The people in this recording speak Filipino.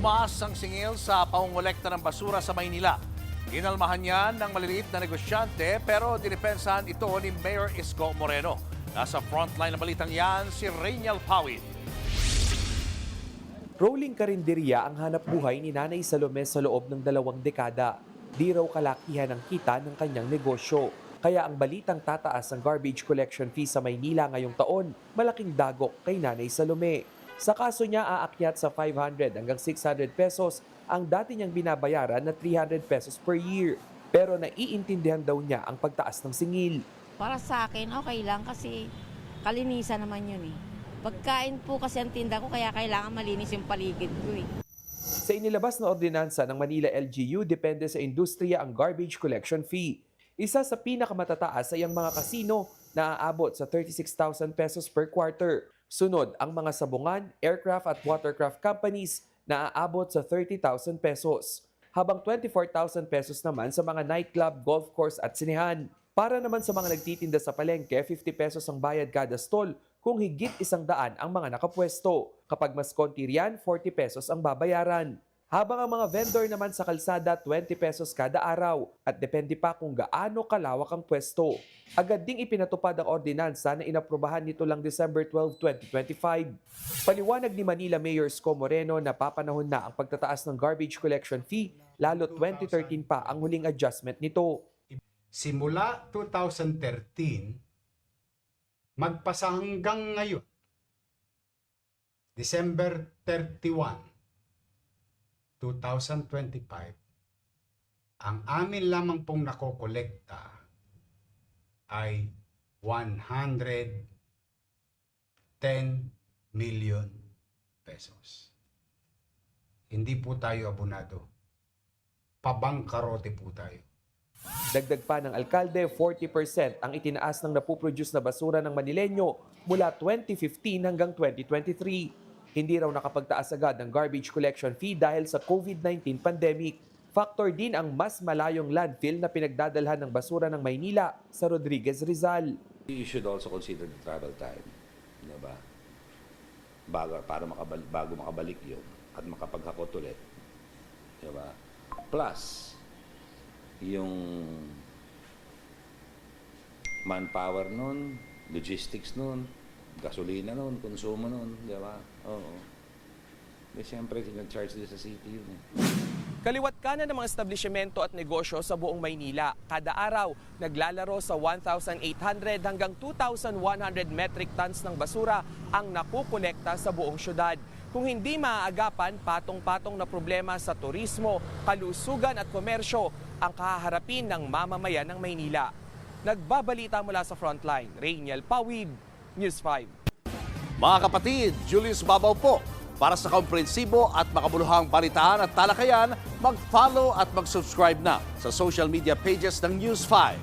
Tumaas ang singil sa pangongolekta ng basura sa Maynila. Inalmahan yan ng maliliit na negosyante pero dinipensahan ito ni Mayor Isko Moreno. Nasa frontline ng balitang yan si Rainiel Pawid. Rolling karinderya ang hanap buhay ni Nanay Salome sa loob ng 2 dekada. Di raw kalakihan ang kita ng kanyang negosyo. Kaya ang balitang tataas ang garbage collection fee sa Maynila ngayong taon, malaking dagok kay Nanay Salome. Sa kaso niya, aakyat sa 500 hanggang 600 pesos ang dati niyang binabayaran na 300 pesos per year. Pero naiintindihan daw niya ang pagtaas ng singil. Para sa akin, okay lang kasi kalinisan naman yun eh. Pagkain po kasi ang tinda ko kaya kailangan malinis yung paligid ko eh. Sa inilabas na ordinansa ng Manila LGU, depende sa industriya ang garbage collection fee. Isa sa pinakamatataas ay ang mga kasino na aabot sa 36,000 pesos per quarter. Sunod ang mga sabungan, aircraft at watercraft companies na aabot sa 30,000 pesos. Habang 24,000 pesos naman sa mga nightclub, golf course at sinehan. Para naman sa mga nagtitinda sa palengke, 50 pesos ang bayad kada stall kung higit 100 ang mga nakapwesto. Kapag mas konti riyan, 40 pesos ang babayaran. Habang ang mga vendor naman sa kalsada, 20 pesos kada araw at depende pa kung gaano kalawak ang pwesto. Agad ding ipinatupad ang ordinansa na inaprubahan nito lang December 12, 2025. Paliwanag ni Manila Mayor Isko Moreno na papanahon na ang pagtataas ng garbage collection fee, lalo 2013 pa ang huling adjustment nito. Simula 2013, magpasa hanggang ngayon, December 31, 2025, ang amin lamang pong nakokolekta ay 110 million pesos. Hindi po tayo abonado. Pabangkarote po tayo. Dagdag pa ng alkalde, 40% ang itinaas ng napuproduce na basura ng Manileño mula 2015 hanggang 2023. Hindi raw nakapagtaas agad ng garbage collection fee dahil sa COVID-19 pandemic. Factor din ang mas malayong landfill na pinagdadalhan ng basura ng Maynila sa Rodriguez, Rizal. You should also consider the travel time, di ba? Bago makabalik yun at makapaghakot ulit, di ba? Plus, yung manpower nun, logistics nun, gasolina nun, konsumo nun, di ba? Oo. Di siyempre, sinag-charge din sa city yun eh. Kaliwat kanan ng mga establishmento at negosyo sa buong Maynila. Kada araw, naglalaro sa 1,800 hanggang 2,100 metric tons ng basura ang nakukolekta sa buong syudad. Kung hindi maaagapan, patong-patong na problema sa turismo, kalusugan at komersyo ang kaharapin ng mamamayan ng Maynila. Nagbabalita mula sa Frontline, Rainiel Pawid, News 5. Mga kapatid, Julius Babaw po. Para sa komprehensibo at makabuluhang balitaan at talakayan, mag-follow at mag-subscribe na sa social media pages ng News 5.